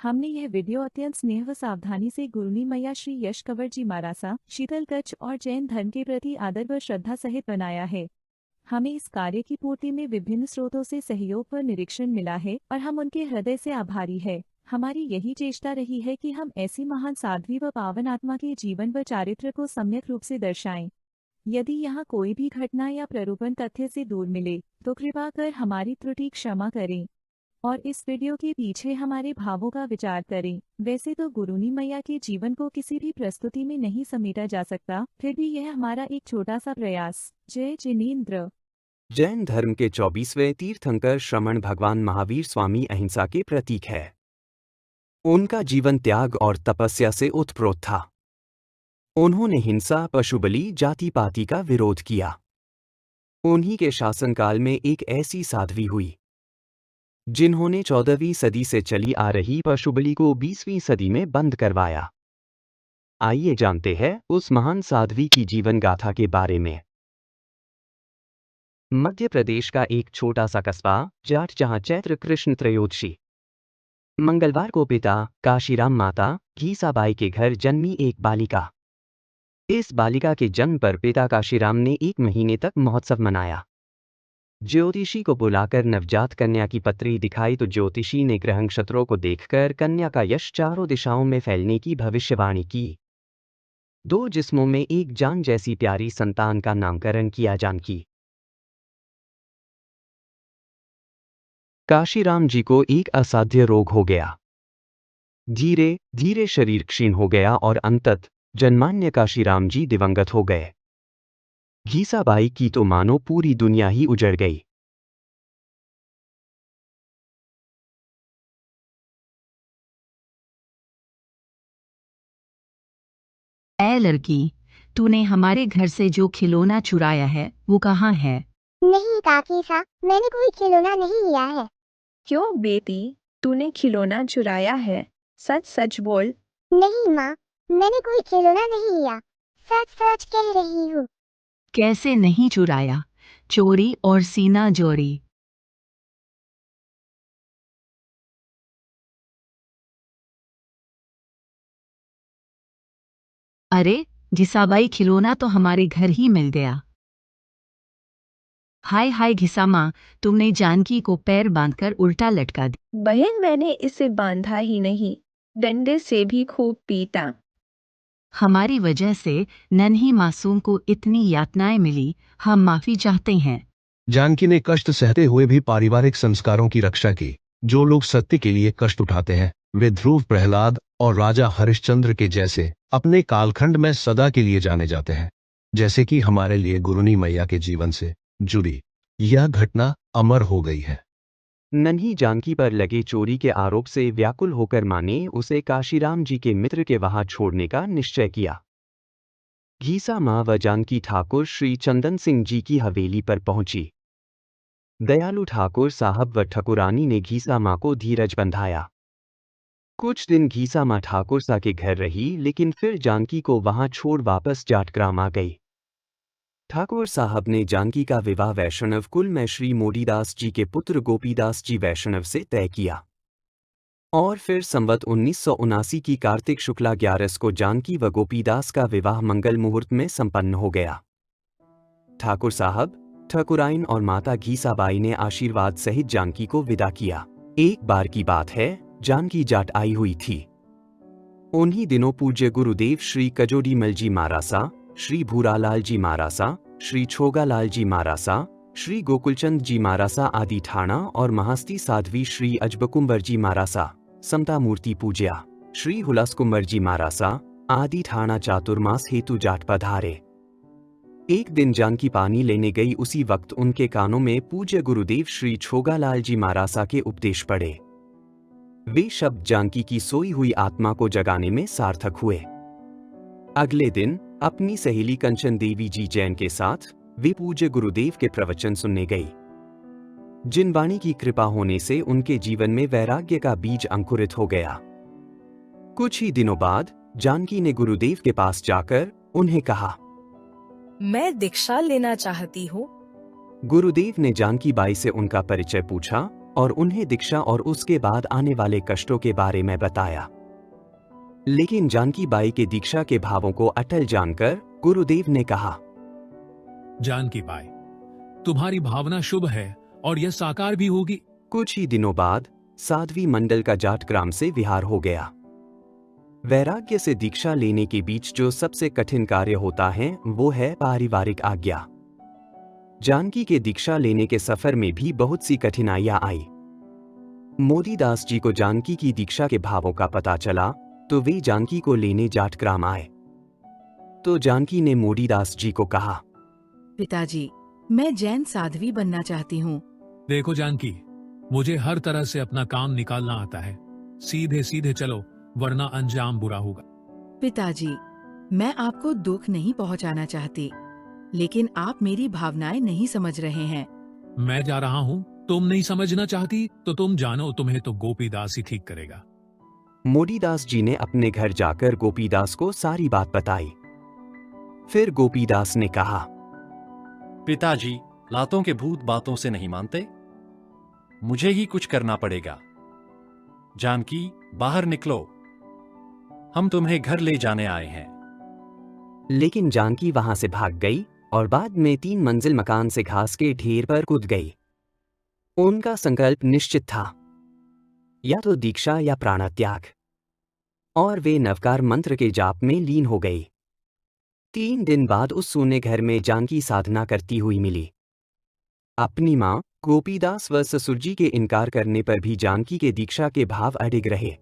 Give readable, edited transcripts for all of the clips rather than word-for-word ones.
हमने यह वीडियो अत्यंत स्नेह व सावधानी से गुरुनी मैया श्री यश कंवर जी मारासा, शीतल कच्छ और जैन धर्म के प्रति आदर व श्रद्धा सहित बनाया है। हमें इस कार्य की पूर्ति में विभिन्न स्रोतों से सहयोग व निरीक्षण मिला है और हम उनके हृदय से आभारी है। हमारी यही चेष्टा रही है कि हम ऐसी महान साध्वी व पावन आत्मा के जीवन व चारित्र को सम्यक रूप से दर्शाएं। यदि यहाँ कोई भी घटना या प्ररूपण तथ्य से दूर मिले तो कृपा कर हमारी त्रुटि क्षमा करें और इस वीडियो के पीछे हमारे भावों का विचार करें। वैसे तो गुरुनी मैया के जीवन को किसी भी प्रस्तुति में नहीं समेटा जा सकता, फिर भी यह हमारा एक छोटा सा प्रयास। जय जिनेंद्र। जैन धर्म के 24वें तीर्थंकर श्रमण भगवान महावीर स्वामी अहिंसा के प्रतीक है। उनका जीवन त्याग और तपस्या से ओतप्रोत था। उन्होंने हिंसा, पशुबलि, जाति पाति का विरोध किया। उन्हीं के शासनकाल में एक ऐसी साध्वी हुई जिन्होंने 14वीं सदी से चली आ रही पशुबलि को 20वीं सदी में बंद करवाया। आइए जानते हैं उस महान साध्वी की जीवन गाथा के बारे में। मध्य प्रदेश का एक छोटा सा कस्बा जाट, जहां चैत्र कृष्ण त्रयोदशी मंगलवार को पिता काशीराम, माता घीसाबाई के घर जन्मी एक बालिका। इस बालिका के जन्म पर पिता काशीराम ने 1 महीने तक महोत्सव मनाया। ज्योतिषी को बुलाकर नवजात कन्या की पत्री दिखाई तो ज्योतिषी ने ग्रह नक्षत्रों को देखकर कन्या का यश चारों दिशाओं में फैलने की भविष्यवाणी की। 2 जिस्मों में एक जान जैसी प्यारी संतान का नामकरण किया जानकी। काशीराम जी को एक असाध्य रोग हो गया। धीरे धीरे शरीर क्षीण हो गया और अंततः जन्मान्य काशीराम जी दिवंगत हो गए। घीसाबाई की तो मानो पूरी दुनिया ही उजड़ गई। ऐ लड़की, तूने हमारे घर से जो खिलौना चुराया है वो कहाँ है? नहीं काकी सा, मैंने कोई खिलौना नहीं लिया है। क्यों बेटी, तूने खिलौना चुराया है? सच सच बोल। नहीं माँ, मैंने कोई खिलौना नहीं लिया, सच सच कह रही हूँ। कैसे नहीं चुराया? चोरी और सीना जोरी। अरे घिसाबाई, खिलौना तो हमारे घर ही मिल गया। हाय हाय घिसा माँ, तुमने जानकी को पैर बांधकर उल्टा लटका दी। बहन, मैंने इसे बांधा ही नहीं, डंडे से भी खूब पीटा। हमारी वजह से नन्ही मासूम को इतनी यातनाएं मिली, हम माफी चाहते हैं। जानकी ने कष्ट सहते हुए भी पारिवारिक संस्कारों की रक्षा की। जो लोग सत्य के लिए कष्ट उठाते हैं वे ध्रुव, प्रहलाद और राजा हरिश्चंद्र के जैसे अपने कालखंड में सदा के लिए जाने जाते हैं। जैसे कि हमारे लिए गुरुनी मैया के जीवन से जुड़ी यह घटना अमर हो गई है। नन्ही जानकी पर लगे चोरी के आरोप से व्याकुल होकर मां ने उसे काशीराम जी के मित्र के वहां छोड़ने का निश्चय किया। घीसा मां व जानकी ठाकुर श्री चंदन सिंह जी की हवेली पर पहुंची। दयालु ठाकुर साहब व ठकुरानी ने घीसा मां को धीरज बंधाया। कुछ दिन घीसा मां ठाकुर सा के घर रही, लेकिन फिर जानकी को वहां छोड़ वापस जाटग्राम आ गई। ठाकुर साहब ने जानकी का विवाह वैष्णव कुल में श्री मोदीदास जी के पुत्र गोपीदास जी वैष्णव से तय किया और फिर संवत 1979 की कार्तिक शुक्ला 11 को जानकी व गोपीदास का विवाह मंगल मुहूर्त में संपन्न हो गया। ठाकुर साहब, ठकुराइन और माता घीसाबाई ने आशीर्वाद सहित जानकी को विदा किया। एक बार की बात है, जानकी जाट आई हुई थी। उन्हीं दिनों पूज्य गुरुदेव श्री कजोडीमल जी मारासा, श्री भूरालाल जी मारासा, श्री छोगालाल जी मारासा, श्री गोकुलचंद जी मारासा आदि ठाणा और महास्ती साध्वी श्री अजबकुंबर जी मारासा, समता मूर्ति पूज्या श्री हुलासकुंबर जी मारासा आदि ठाणा चातुर्मास हेतु जाट पधारे। एक दिन जानकी पानी लेने गई, उसी वक्त उनके कानों में पूज्य गुरुदेव श्री छोगालाल जी मारासा के उपदेश पड़े। वे शब्द जानकी की सोई हुई आत्मा को जगाने में सार्थक हुए। अगले दिन अपनी सहेली कंचन देवी जी जैन के साथ वे पूज्य गुरुदेव के प्रवचन सुनने गई। जिन वाणी की कृपा होने से उनके जीवन में वैराग्य का बीज अंकुरित हो गया। कुछ ही दिनों बाद जानकी ने गुरुदेव के पास जाकर उन्हें कहा, मैं दीक्षा लेना चाहती हूँ। गुरुदेव ने जानकी बाई से उनका परिचय पूछा और उन्हें दीक्षा और उसके बाद आने वाले कष्टों के बारे में बताया। लेकिन जानकी बाई के दीक्षा के भावों को अटल जानकर गुरुदेव ने कहा, जानकी बाई, तुम्हारी भावना शुभ है और यह साकार भी होगी। कुछ ही दिनों बाद साध्वी मंडल का जाटग्राम से विहार हो गया। वैराग्य से दीक्षा लेने के बीच जो सबसे कठिन कार्य होता है वो है पारिवारिक आज्ञा। जानकी के दीक्षा लेने के सफर में भी बहुत सी कठिनाइयां आई। मोदीदास जी को जानकी की दीक्षा के भावों का पता चला तो वे जानकी को लेने जाटग्राम आए। तो जानकी ने मोदीदास जी को कहा, पिताजी, मैं जैन साध्वी बनना चाहती हूँ। देखो जानकी, मुझे हर तरह से अपना काम निकालना आता है। सीधे सीधे चलो, वरना अंजाम बुरा होगा। पिताजी, मैं आपको दुख नहीं पहुंचाना चाहती, लेकिन आप मेरी भावनाएं नहीं समझ रहे हैं। मैं जा रहा हूँ, तुम नहीं समझना चाहती तो तुम जानो, तुम्हें तो गोपीदास ही ठीक करेगा। मोदीदास जी ने अपने घर जाकर गोपीदास को सारी बात बताई। फिर गोपीदास ने कहा, पिताजी, लातों के भूत बातों से नहीं मानते, मुझे ही कुछ करना पड़ेगा। जानकी, बाहर निकलो, हम तुम्हें घर ले जाने आए हैं। लेकिन जानकी वहां से भाग गई और बाद में 3 मंजिल मकान से घास के ढेर पर कूद गई। उनका संकल्प निश्चित था, या तो दीक्षा या प्राणत्याग, और वे नवकार मंत्र के जाप में लीन हो गई। 3 दिन बाद उस सूने घर में जानकी साधना करती हुई मिली। अपनी मां गोपीदास व ससुर जी के इनकार करने पर भी जानकी के दीक्षा के भाव अडिग रहे।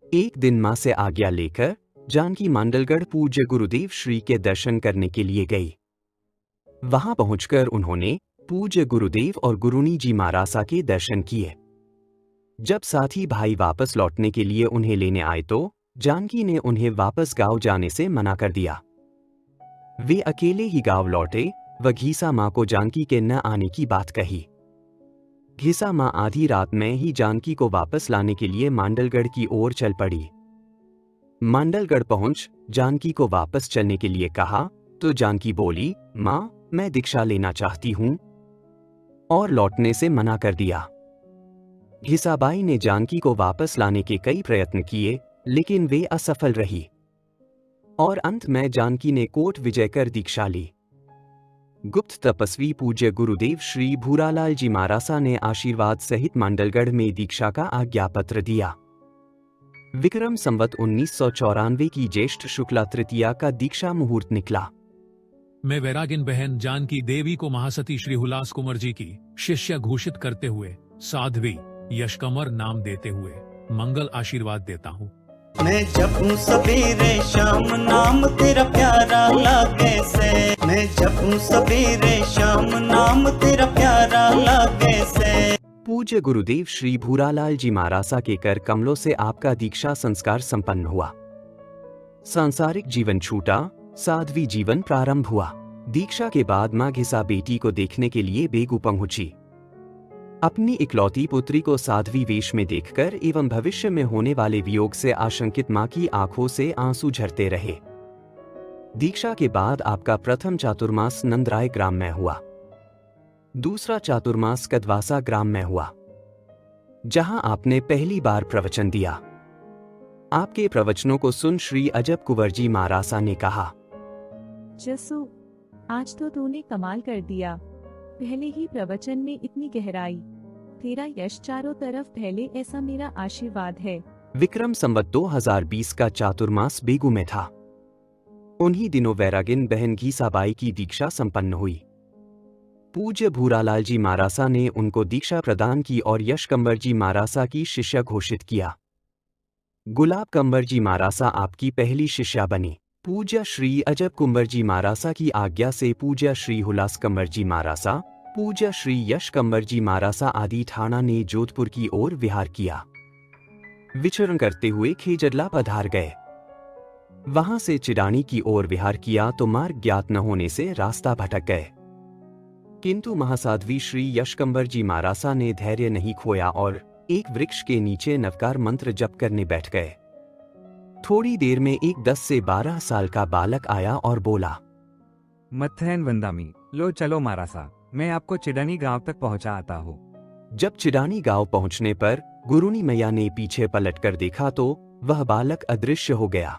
एक दिन मां से आज्ञा लेकर जानकी मांडलगढ़ पूज्य गुरुदेव श्री के दर्शन करने के लिए गई। वहां पहुंचकर उन्होंने पूज्य गुरुदेव और गुरुनी जी मारासा के दर्शन किए। जब साथी भाई वापस लौटने के लिए उन्हें लेने आए तो जानकी ने उन्हें वापस गांव जाने से मना कर दिया। वे अकेले ही गांव लौटे व घीसा मां को जानकी के न आने की बात कही। घीसा मां आधी रात में ही जानकी को वापस लाने के लिए मांडलगढ़ की ओर चल पड़ी। मांडलगढ़ पहुंच जानकी को वापस चलने के लिए कहा तो जानकी बोली, मां, मैं दीक्षा लेना चाहती हूं, और लौटने से मना कर दिया। घिसाबाई ने जानकी को वापस लाने के कई प्रयत्न किए, लेकिन वे असफल रही और अंत में जानकी ने कोट विजय कर दीक्षा ली। गुप्त तपस्वी पूज्य गुरुदेव श्री भूरालाल जी मारासा ने आशीर्वाद सहित मांडलगढ़ में दीक्षा का आज्ञापत्र दिया। विक्रम संवत 1994 की ज्येष्ठ शुक्ला तृतीया का दीक्षा मुहूर्त निकला। मैं वैरागिन बहन जानकी देवी को महासती श्री हुलास कुंवर जी की शिष्य घोषित करते हुए साध्वी यशकमर नाम देते हुए मंगल आशीर्वाद देता हूँ। मैं जपूं सवेरे शाम नाम तेरा प्यारा लागे से, मैं जपूं सवेरे शाम नाम तेरा प्यारा लागे से। पूज्य गुरुदेव श्री भूरालाल जी मारासा के कर कमलों से आपका दीक्षा संस्कार संपन्न हुआ। सांसारिक जीवन छूटा, साध्वी जीवन प्रारंभ हुआ। दीक्षा के बाद मां घिसा बेटी को देखने के लिए बेगू पहुंची। अपनी इकलौती पुत्री को साध्वी वेश में देखकर एवं भविष्य में होने वाले वियोग से आशंकित मां की आंखों से आंसू झरते रहे। दीक्षा के बाद आपका प्रथम चातुर्मास नंदराय ग्राम में हुआ। दूसरा चातुर्मास कदवासा ग्राम में हुआ, जहां आपने पहली बार प्रवचन दिया। आपके प्रवचनों को सुन श्री अजब कुंवर जी मारासा ने कहा, जसू, आज तो तूने कमाल कर दिया। पहले ही प्रवचन में इतनी गहराई, तेरा यश चारों तरफ फैले, ऐसा मेरा आशीर्वाद है। विक्रम संवत 2020 का चातुर्मास बेगू में था। उन्हीं दिनों वैरागिन बहन घीसाबाई की दीक्षा संपन्न हुई। पूज्य भूरालाल जी मारासा ने उनको दीक्षा प्रदान की और यश कंवर जी मारासा की शिष्या घोषित किया। गुलाब कंवर जी मारासा आपकी पहली शिष्या बनी। पूज्य श्री अजब कुंवर जी मारासा की आज्ञा से पूज्य श्री हुलास कंवर जी मारासा, पूज्य श्री यश कंवर जी मारासा आदि ठाणा ने जोधपुर की ओर विहार किया। विचरण करते हुए खेजरला पधार गए। वहां से चिडानी की ओर विहार किया तो मार्ग ज्ञात न होने से रास्ता भटक गए। किंतु महासाध्वी श्री यश कंवर जी मारासा ने धैर्य नहीं खोया और एक वृक्ष के नीचे नवकार मंत्र जप करने बैठ गए। थोड़ी देर में एक 10 से 12 साल का बालक आया और बोला, मथैन वंदामी, लो चलो मारासा, मैं आपको चिडनी गांव तक पहुंचा आता हूँ। जब चिडानी गांव पहुंचने पर गुरुनी मैया ने पीछे पलटकर देखा तो वह बालक अदृश्य हो गया।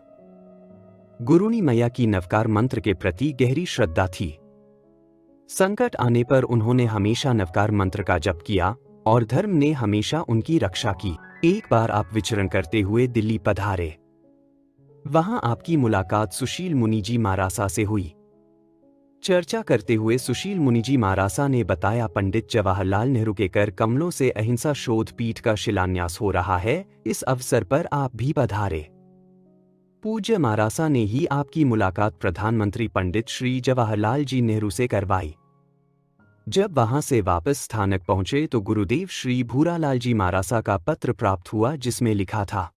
गुरुनी मैया की नवकार मंत्र के प्रति गहरी श्रद्धा थी। संकट आने पर उन्होंने हमेशा नवकार मंत्र का जप किया और धर्म ने हमेशा उनकी रक्षा की। एक बार आप विचरण करते हुए दिल्ली पधारे। वहां आपकी मुलाकात सुशील मुनिजी मारासा से हुई। चर्चा करते हुए सुशील मुनिजी मारासा ने बताया, पंडित जवाहरलाल नेहरू के कर कमलों से अहिंसा शोध पीठ का शिलान्यास हो रहा है, इस अवसर पर आप भी पधारे। पूज्य मारासा ने ही आपकी मुलाकात प्रधानमंत्री पंडित श्री जवाहरलाल जी नेहरू से करवाई। जब वहां से वापस स्थानक पहुंचे तो गुरुदेव श्री भूरालाल जी मारासा का पत्र प्राप्त हुआ, जिसमें लिखा था,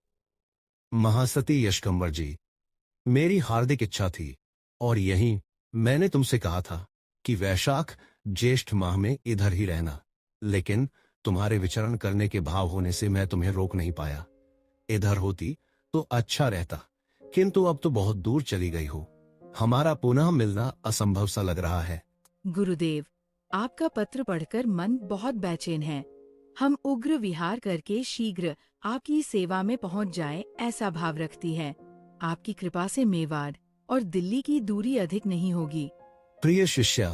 महासती यशकंवर जी, मेरी हार्दिक इच्छा थी और यही मैंने तुमसे कहा था कि वैशाख ज्येष्ठ माह में इधर ही रहना, लेकिन तुम्हारे विचरण करने के भाव होने से मैं तुम्हें रोक नहीं पाया। इधर होती तो अच्छा रहता, किंतु अब तो बहुत दूर चली गई हो। हमारा पुनः मिलना असंभव सा लग रहा है। गुरुदेव, आपका पत्र पढ़कर मन बहुत बेचैन है। हम उग्र विहार करके शीघ्र आपकी सेवा में पहुंच जाएं, ऐसा भाव रखती है। आपकी कृपा से मेवाड़ और दिल्ली की दूरी अधिक नहीं होगी। प्रिय शिष्या,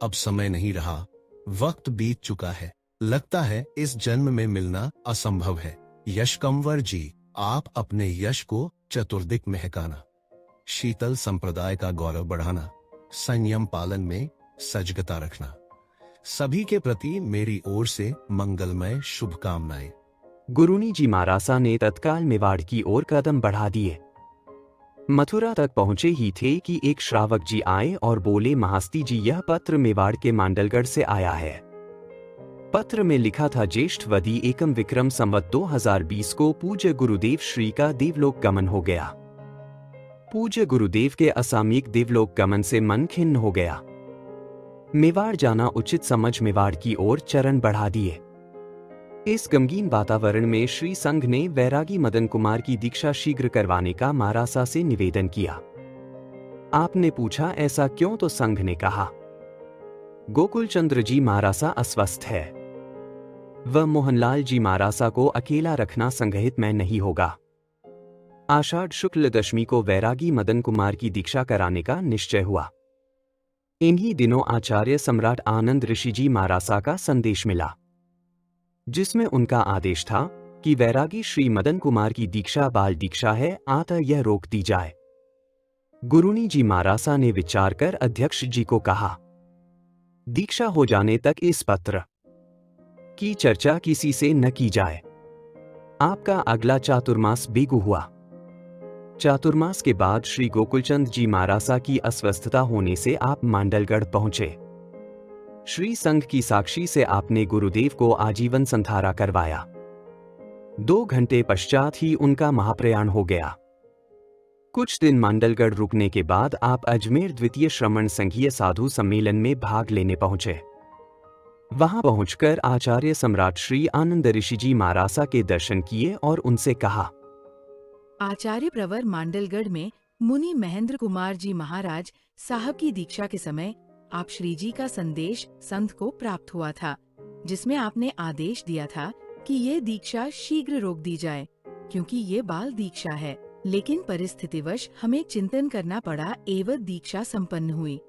अब समय नहीं रहा, वक्त बीत चुका है। लगता है इस जन्म में मिलना असंभव है। यशकंवर जी, आप अपने यश को चतुर्दिक महकाना, शीतल संप्रदाय का गौरव बढ़ाना, संयम पालन में सजगता रखना। सभी के प्रति मेरी ओर से मंगलमय शुभकामनाएं। गुरुनी जी मारासा ने तत्काल मेवाड़ की ओर कदम बढ़ा दिए। मथुरा तक पहुंचे ही थे कि एक श्रावक जी आए और बोले, महास्ती जी, यह पत्र मेवाड़ के मांडलगढ़ से आया है। पत्र में लिखा था, ज्येष्ठवदी एकम विक्रम संवत 2020 को पूज्य गुरुदेव श्री का देवलोक गमन हो गया। पूज्य गुरुदेव के असामयिक देवलोक गमन से मन खिन्न हो गया। मेवाड़ जाना उचित समझ मेवाड़ की ओर चरण बढ़ा दिए। इस गमगीन वातावरण में श्री संघ ने वैरागी मदन कुमार की दीक्षा शीघ्र करवाने का मारासा से निवेदन किया। आपने पूछा, ऐसा क्यों? तो संघ ने कहा, गोकुल चंद्र जी मारासा अस्वस्थ है। वह मोहनलाल जी मारासा को अकेला रखना संगहित में नहीं होगा। आषाढ़ शुक्ल दशमी को वैरागी मदन कुमार की दीक्षा कराने का निश्चय हुआ। इन्हीं दिनों आचार्य सम्राट आनंद ऋषि जी मारासा का संदेश मिला, जिसमें उनका आदेश था कि वैरागी श्री मदन कुमार की दीक्षा बाल दीक्षा है, अतः यह रोक दी जाए। गुरुनी जी मारासा ने विचार कर अध्यक्ष जी को कहा, दीक्षा हो जाने तक इस पत्र की चर्चा किसी से न की जाए। आपका अगला चातुर्मास बेगू हुआ। चातुर्मास के बाद श्री गोकुलचंद जी मारासा की अस्वस्थता होने से आप मांडलगढ़ पहुंचे। श्री संघ की साक्षी से आपने गुरुदेव को आजीवन संधारा करवाया। 2 घंटे पश्चात ही उनका महाप्रयाण हो गया। कुछ दिन मांडलगढ़ रुकने के बाद आप अजमेर द्वितीय श्रमण संघीय साधु सम्मेलन में भाग लेने पहुंचे। वहां पहुंचकर आचार्य सम्राट श्री आनंद ऋषि जी मारासा के दर्शन किए और उनसे कहा, आचार्य प्रवर मांडलगढ़ में मुनि महेंद्र कुमार जी महाराज साहब की दीक्षा के समय आप श्री जी का संदेश संत को प्राप्त हुआ था, जिसमें आपने आदेश दिया था कि ये दीक्षा शीघ्र रोक दी जाए, क्योंकि ये बाल दीक्षा है। लेकिन परिस्थितिवश हमें चिंतन करना पड़ा एवं दीक्षा संपन्न हुई।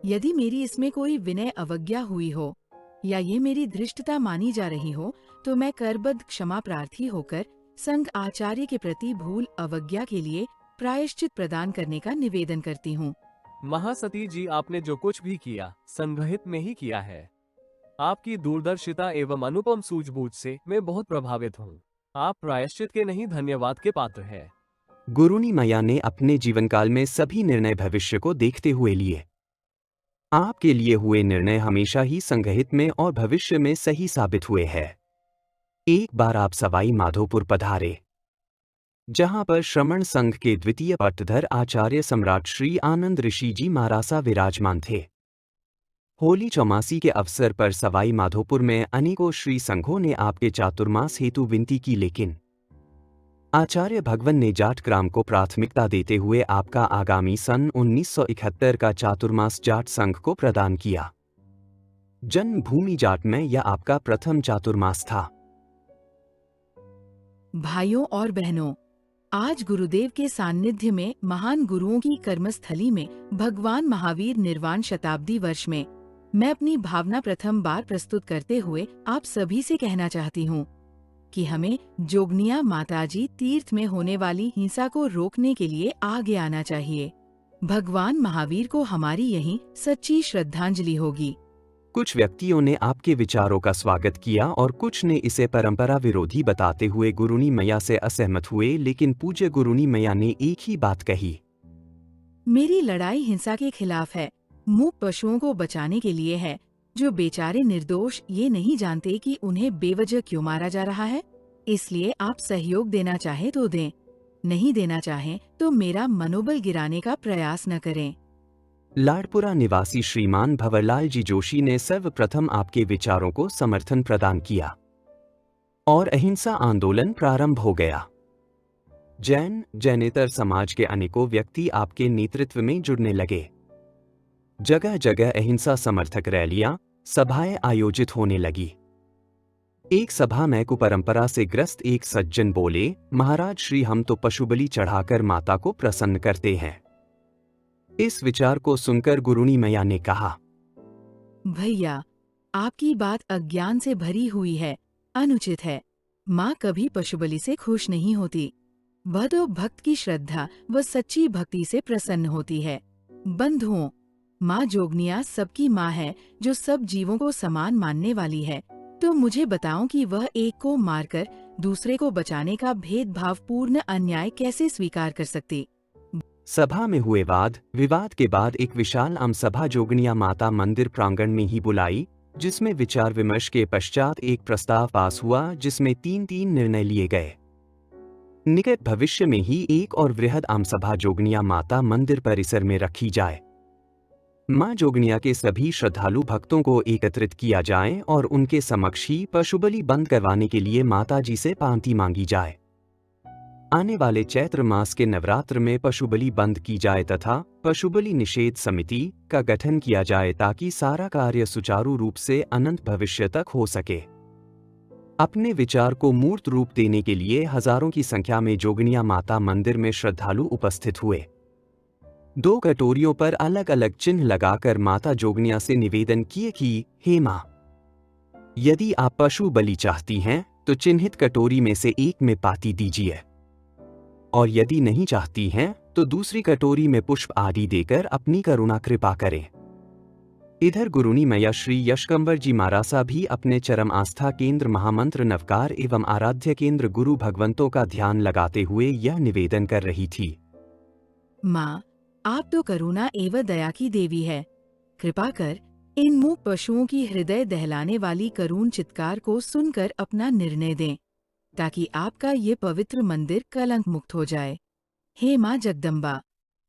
यदि मेरी इसमें कोई विनय अवज्ञा हुई हो या ये मेरी धृष्टता मानी जा रही हो, तो मैं करबद्ध क्षमा प्रार्थी होकर संघ आचार्य के प्रति भूल अवज्ञा के लिए प्रायश्चित प्रदान करने का निवेदन करती हूँ। महासती जी, आपने जो कुछ भी किया संघहित में ही किया है। आपकी दूरदर्शिता एवं अनुपम सूझबूझ से मैं बहुत प्रभावित हूँ। आप प्रायश्चित के नहीं, धन्यवाद के पात्र हैं। गुरुनी मैया ने अपने जीवनकाल में सभी निर्णय भविष्य को देखते हुए लिए। आपके लिए हुए निर्णय हमेशा ही संगहित में और भविष्य में सही साबित हुए हैं। एक बार आप सवाई माधोपुर पधारे, जहां पर श्रमण संघ के द्वितीय पट्टधर आचार्य सम्राट श्री आनंद ऋषि जी मारासा विराजमान थे। होली चौमासी के अवसर पर सवाई माधोपुर में अनेकों श्री संघों ने आपके चातुर्मास हेतु विनती की, लेकिन आचार्य भगवन ने जाटग्राम को प्राथमिकता देते हुए आपका आगामी सन 1971 का चातुर्मास जाट संघ को प्रदान किया। जन्मभूमि जाट में यह आपका प्रथम चातुर्मास था। भाइयों और बहनों, आज गुरुदेव के सानिध्य में महान गुरुओं की कर्मस्थली में भगवान महावीर निर्वाण शताब्दी वर्ष में मैं अपनी भावना प्रथम बार प्रस्तुत करते हुए आप सभी से कहना चाहती हूँ कि हमें जोगनिया माताजी तीर्थ में होने वाली हिंसा को रोकने के लिए आगे आना चाहिए। भगवान महावीर को हमारी यही सच्ची श्रद्धांजलि होगी। कुछ व्यक्तियों ने आपके विचारों का स्वागत किया और कुछ ने इसे परंपरा विरोधी बताते हुए गुरुनी मैया से असहमत हुए, लेकिन पूज्य गुरुनी मैया ने एक ही बात कही। मेरी लड़ाई हिंसा के खिलाफ है, मूक पशुओं को बचाने के लिए है, जो बेचारे निर्दोष ये नहीं जानते कि उन्हें बेवजह क्यों मारा जा रहा है। इसलिए आप सहयोग देना चाहे तो दें, नहीं देना चाहें तो मेरा मनोबल गिराने का प्रयास न करें। लाडपुरा निवासी श्रीमान भंवरलाल जी जोशी ने सर्वप्रथम आपके विचारों को समर्थन प्रदान किया और अहिंसा आंदोलन प्रारंभ हो गया। जैनेतर समाज के अनेकों व्यक्ति आपके नेतृत्व में जुड़ने लगे। जगह जगह अहिंसा समर्थक रैलियां, सभाएं आयोजित होने लगी। एक सभा में कुपरंपरा से ग्रस्त एक सज्जन बोले, महाराज श्री, हम तो पशुबलि चढ़ाकर माता को प्रसन्न करते हैं। इस विचार को सुनकर गुरुनी मैया ने कहा, भैया, आपकी बात अज्ञान से भरी हुई है, अनुचित है। माँ कभी पशुबलि से खुश नहीं होती। वह तो भक्त की श्रद्धा व सच्ची भक्ति से प्रसन्न होती है। बंधुओं, माँ जोगनिया सबकी माँ है, जो सब जीवों को समान मानने वाली है। तो मुझे बताओ कि वह एक को मारकर दूसरे को बचाने का भेदभावपूर्ण अन्याय कैसे स्वीकार कर सकती। सभा में हुए वाद विवाद के बाद एक विशाल आम सभा जोगनिया माता मंदिर प्रांगण में ही बुलाई, जिसमें विचार विमर्श के पश्चात एक प्रस्ताव पास हुआ, जिसमें तीन निर्णय लिए गए। निकट भविष्य में ही एक और वृहद आम सभा जोगनिया माता मंदिर परिसर में रखी जाए। मां जोगनिया के सभी श्रद्धालु भक्तों को एकत्रित किया जाए और उनके समक्ष ही पशुबलि बंद करवाने के लिए माता जी से पांति मांगी जाए। आने वाले चैत्र मास के नवरात्र में पशुबलि बंद की जाए तथा पशुबलि निषेध समिति का गठन किया जाए, ताकि सारा कार्य सुचारू रूप से अनंत भविष्य तक हो सके। अपने विचार को मूर्त रूप देने के लिए हजारों की संख्या में जोगनिया माता मंदिर में श्रद्धालु उपस्थित हुए। 2 कटोरियों पर अलग अलग चिन्ह लगाकर माता जोगनिया से निवेदन किए कि हे मां, यदि आप पशु बलि चाहती हैं तो चिन्हित कटोरी में से एक में पाती दीजिए, और यदि नहीं चाहती हैं तो दूसरी कटोरी में पुष्प आदि देकर अपनी करुणा कृपा करें। इधर गुरुनी मैया श्री यशकंवर जी मारासा भी अपने चरम आस्था केंद्र महामंत्र नवकार एवं आराध्य केंद्र गुरु भगवंतों का ध्यान लगाते हुए यह निवेदन कर रही थी। माँ, आप तो करुणा एवं दया की देवी है। कृपा कर इन मूक पशुओं की हृदय दहलाने वाली करुण चित्कार को सुनकर अपना निर्णय दें, ताकि आपका ये पवित्र मंदिर कलंक मुक्त हो जाए। हे माँ जगदम्बा,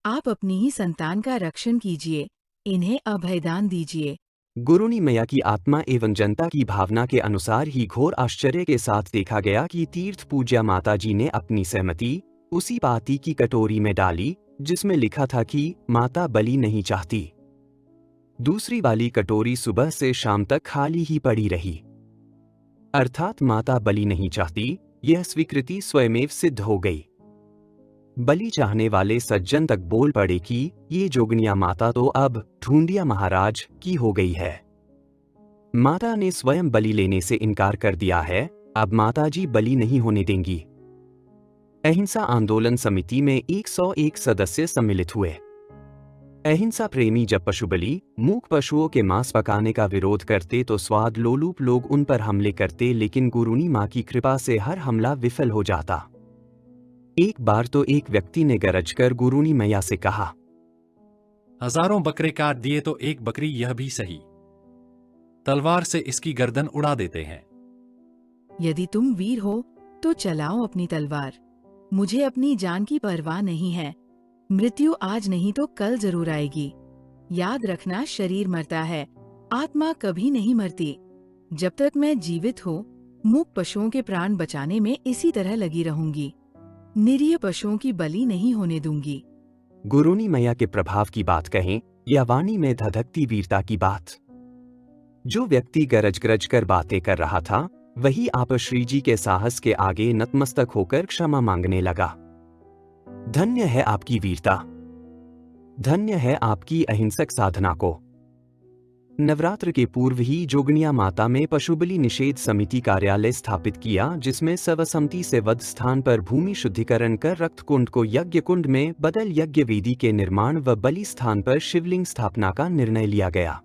आप अपनी ही संतान का रक्षण कीजिए, इन्हें अभयदान दीजिए। गुरुनी मैया की आत्मा एवं जनता की भावना के अनुसार ही घोर आश्चर्य के साथ देखा गया कि तीर्थ पूज्या माता जी ने अपनी सहमति उसी पाती की कटोरी में डाली जिसमें लिखा था कि माता बलि नहीं चाहती। दूसरी वाली कटोरी सुबह से शाम तक खाली ही पड़ी रही, अर्थात माता बलि नहीं चाहती, यह स्वीकृति स्वयमेव सिद्ध हो गई। बलि चाहने वाले सज्जन तक बोल पड़े कि ये जोगनिया माता तो अब ढूंढिया महाराज की हो गई है। माता ने स्वयं बलि लेने से इनकार कर दिया है, अब माताजी बलि नहीं होने देंगी। अहिंसा आंदोलन समिति में 101 सदस्य सम्मिलित हुए। अहिंसा प्रेमी जब पशुबलि मूक पशुओं के मांस पकाने का विरोध करते तो स्वाद लोलुप लोग उन पर हमले करते, लेकिन गुरुनी मां की कृपा से हर हमला विफल हो जाता। एक बार तो एक व्यक्ति ने गरजकर गुरुनी मैया से कहा, हजारों बकरे काट दिए तो एक बकरी यह भी सही, तलवार से इसकी गर्दन उड़ा देते हैं। यदि तुम वीर हो तो चलाओ अपनी तलवार, मुझे अपनी जान की परवाह नहीं है। मृत्यु आज नहीं तो कल जरूर आएगी। याद रखना, शरीर मरता है, आत्मा कभी नहीं मरती। जब तक मैं जीवित हूँ, मूक पशुओं के प्राण बचाने में इसी तरह लगी रहूंगी। निरीह पशुओं की बलि नहीं होने दूंगी। गुरुनी मैया के प्रभाव की बात कहें या वाणी में धधकती वीरता की बात, जो व्यक्ति गरज गरज कर बातें कर रहा था वही आप श्री जी के साहस के आगे नतमस्तक होकर क्षमा मांगने लगा। धन्य है आपकी वीरता, धन्य है आपकी अहिंसक साधना को। नवरात्र के पूर्व ही जोगनिया माता में पशुबलि निषेध समिति कार्यालय स्थापित किया, जिसमें सर्वसम्मति से वध स्थान पर भूमि शुद्धिकरण कर रक्त कुंड को यज्ञ कुंड में बदल यज्ञ वेदी के निर्माण व बलि स्थान पर शिवलिंग स्थापना का निर्णय लिया गया।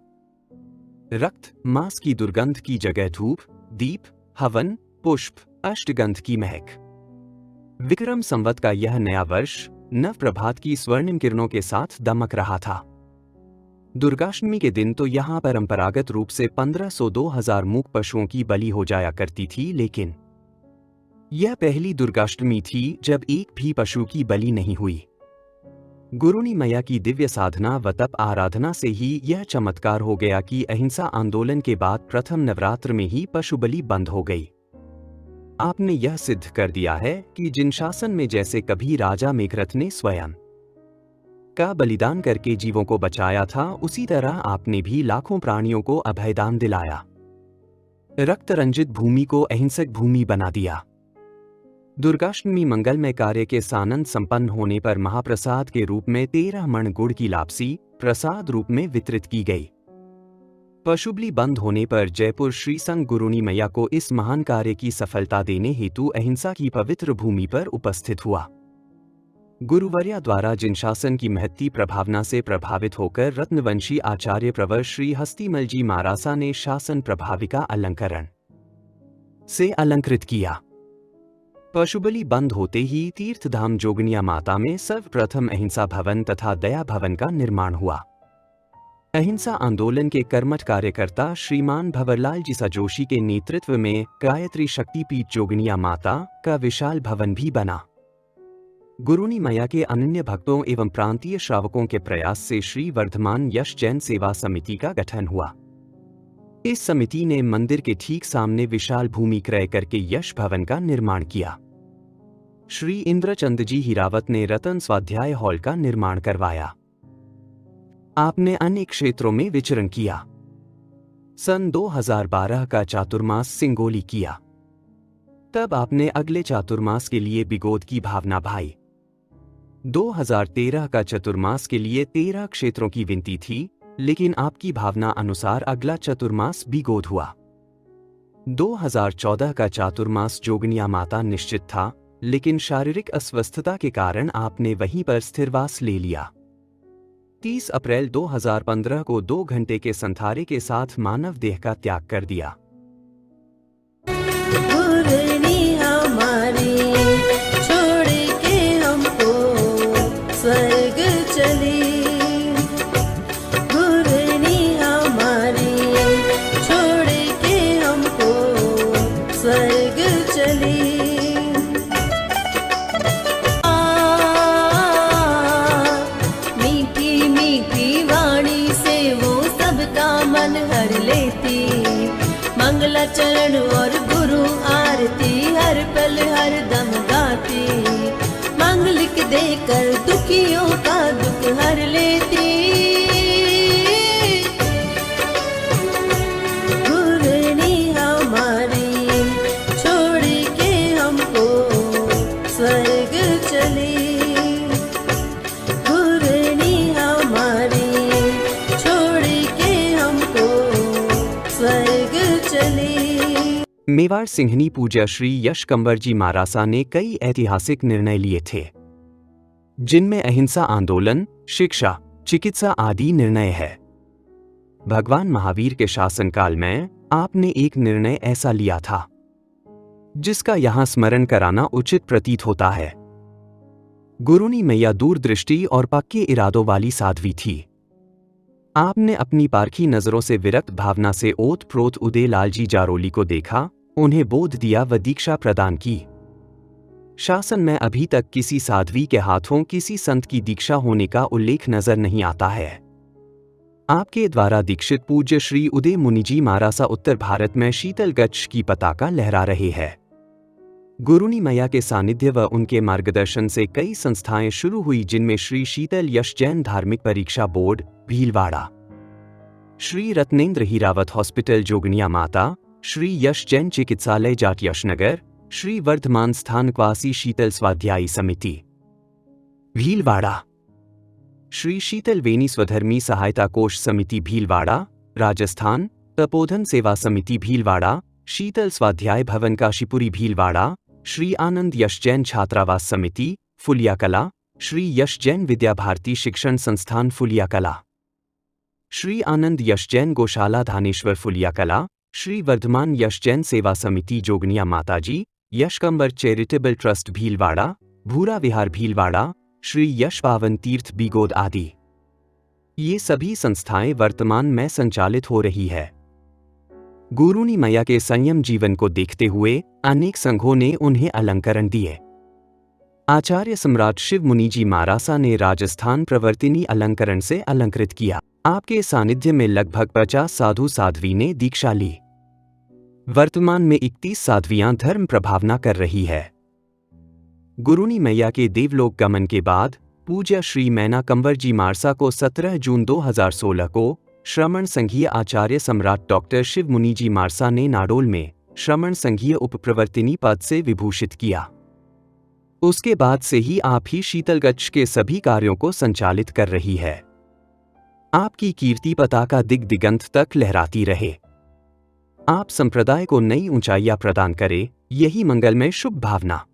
रक्त मांस की दुर्गंध की जगह धूप, दीप, हवन, पुष्प, अष्टगंध की महक। विक्रम संवत का यह नया वर्ष नव प्रभात की स्वर्णिम किरणों के साथ दमक रहा था। दुर्गाष्टमी के दिन तो यहाँ परंपरागत रूप से 1500-2000 मूक पशुओं की बलि हो जाया करती थी, लेकिन यह पहली दुर्गाष्टमी थी जब एक भी पशु की बलि नहीं हुई। गुरुनी मैया की दिव्य साधना व तप आराधना से ही यह चमत्कार हो गया कि अहिंसा आंदोलन के बाद प्रथम नवरात्र में ही पशु बलि बंद हो गई। आपने यह सिद्ध कर दिया है कि जिन शासन में जैसे कभी राजा मेघरथ ने स्वयं का बलिदान करके जीवों को बचाया था, उसी तरह आपने भी लाखों प्राणियों को अभयदान दिलाया, रक्त रंजित भूमि को अहिंसक भूमि बना दिया। दुर्गाष्टमी मंगलमय कार्य के सानंद संपन्न होने पर महाप्रसाद के रूप में 13 मण गुड़ की लापसी प्रसाद रूप में वितरित की गई। पशुबलि बंद होने पर जयपुर श्री संघ गुरुनी मैया को इस महान कार्य की सफलता देने हेतु अहिंसा की पवित्र भूमि पर उपस्थित हुआ। गुरुवर्या द्वारा जिन शासन की महत्ती प्रभावना से प्रभावित होकर रत्नवंशी आचार्य प्रवर श्री हस्तिमल जी मारासा ने शासन प्रभाविका अलंकरण से अलंकृत किया। पशुबलि बंद होते ही तीर्थधाम जोगनिया माता में सर्वप्रथम अहिंसा भवन तथा दया भवन का निर्माण हुआ। अहिंसा आंदोलन के कर्मठ कार्यकर्ता श्रीमान भंवरलाल जी जोशी के नेतृत्व में गायत्री शक्तिपीठ जोगनिया माता का विशाल भवन भी बना। गुरुनी मैया के अनन्य भक्तों एवं प्रांतीय श्रावकों के प्रयास से श्री वर्धमान यश जैन सेवा समिति का गठन हुआ। इस समिति ने मंदिर के ठीक सामने विशाल भूमि क्रय करके यश भवन का निर्माण किया। श्री इंद्रचंद जी हिरावत ने रतन स्वाध्याय हॉल का निर्माण करवाया। आपने अनेक क्षेत्रों में विचरण किया। सन 2012 का चातुर्मास सिंगोली किया। तब आपने अगले चातुर्मास के लिए बिगोद की भावना भाई। 2013 का चतुर्मास के लिए 13 क्षेत्रों की विनती थी, लेकिन आपकी भावना अनुसार अगला चतुर्मास बिगोद हुआ। 2014 का चातुर्मास जोगनिया माता निश्चित था, लेकिन शारीरिक अस्वस्थता के कारण आपने वहीं पर स्थिरवास ले लिया। 30 अप्रैल 2015 को 2 घंटे के संथारे के साथ मानव देह का त्याग कर दिया। गुरनी हमारी छोड़ के हमको स्वर्ग चली, गुरनी हमारी छोड़ के हमको स्वर्ग चली। मीठी मीठी वाणी से वो सबका मन हर लेती, मंगला चरण और गुरु आरती हर पल हर दम गाती, मंगलिक देकर दुखियों का दुख हर लेती। गुरनी हमारी छोड़ के हमको स्वर्ग चली, गुरनी हमारी छोड़ के हमको स्वर्ग चली। मेवाड़ सिंहनी पूज्य श्री यश कंवर जी मारासा ने कई ऐतिहासिक निर्णय लिए थे, जिनमें अहिंसा आंदोलन, शिक्षा, चिकित्सा आदि निर्णय है। भगवान महावीर के शासनकाल में आपने एक निर्णय ऐसा लिया था जिसका यहाँ स्मरण कराना उचित प्रतीत होता है। गुरुनी मैया दूरदृष्टि और पक्के इरादों वाली साध्वी थी। आपने अपनी पारखी नजरों से विरक्त भावना से ओत प्रोत उदयलाल जी जारोली को देखा, उन्हें बोध दिया व दीक्षा प्रदान की। शासन में अभी तक किसी साध्वी के हाथों किसी संत की दीक्षा होने का उल्लेख नजर नहीं आता है। आपके द्वारा दीक्षित पूज्य श्री उदय मुनि जी मारासा उत्तर भारत में शीतल गच्छ की पताका लहरा रहे हैं। गुरुनी मैया के सानिध्य व उनके मार्गदर्शन से कई संस्थाएं शुरू हुई, जिनमें श्री शीतल यश जैन धार्मिक परीक्षा बोर्ड भीलवाड़ा, श्री रत्नेंद्र हीरावत हॉस्पिटल जोगनिया माता, श्री यश जैन चिकित्सालय जाट यशनगर, श्री वर्धमान स्थानकवासी शीतल स्वाध्यायी समिति भीलवाड़ा, श्री शीतल वेणी स्वधर्मी सहायता कोष समिति भीलवाड़ा राजस्थान, तपोधन सेवा समिति भीलवाड़ा, शीतल स्वाध्याय भवन काशीपुरी भीलवाड़ा, श्री आनंद यश जैन छात्रावास समिति फुलिया कला, श्री यश जैन विद्या भारती शिक्षण संस्थान फुलिया कला, श्री आनंद यश जैन गौशाला धानेश्वर फुलिया कला, श्री वर्धमान यश जैन सेवा समिति जोगनिया माताजी, यश कंवर चैरिटेबल ट्रस्ट भीलवाड़ा, भूरा विहार भीलवाड़ा, श्री यश पावन तीर्थ बीगोद आदि। ये सभी संस्थाएं वर्तमान में संचालित हो रही है। गुरुनी मैया के संयम जीवन को देखते हुए अनेक संघों ने उन्हें अलंकरण दिए। आचार्य सम्राट शिव मुनि जी मारासा ने राजस्थान प्रवर्तिनी अलंकरण से अलंकृत किया। आपके सानिध्य में लगभग 50 साधु साध्वी ने दीक्षा ली। वर्तमान में 31 साध्वियां धर्म प्रभावना कर रही है। गुरुनी मैया के देवलोक गमन के बाद पूज्य श्री मैना कंवर जी मारसा को 17 जून 2016 को श्रमण संघीय आचार्य सम्राट डॉक्टर शिव मुनि जी मारसा ने नाडोल में श्रमण संघीय उपप्रवर्तिनी पद से विभूषित किया। उसके बाद से ही आप ही शीतलगच्छ के सभी कार्यों को संचालित कर रही है। आपकी कीर्ति पताका दिग दिगंत तक लहराती रहे। आप संप्रदाय को नई ऊंचाइयां प्रदान करे, यही मंगलमय शुभ भावना।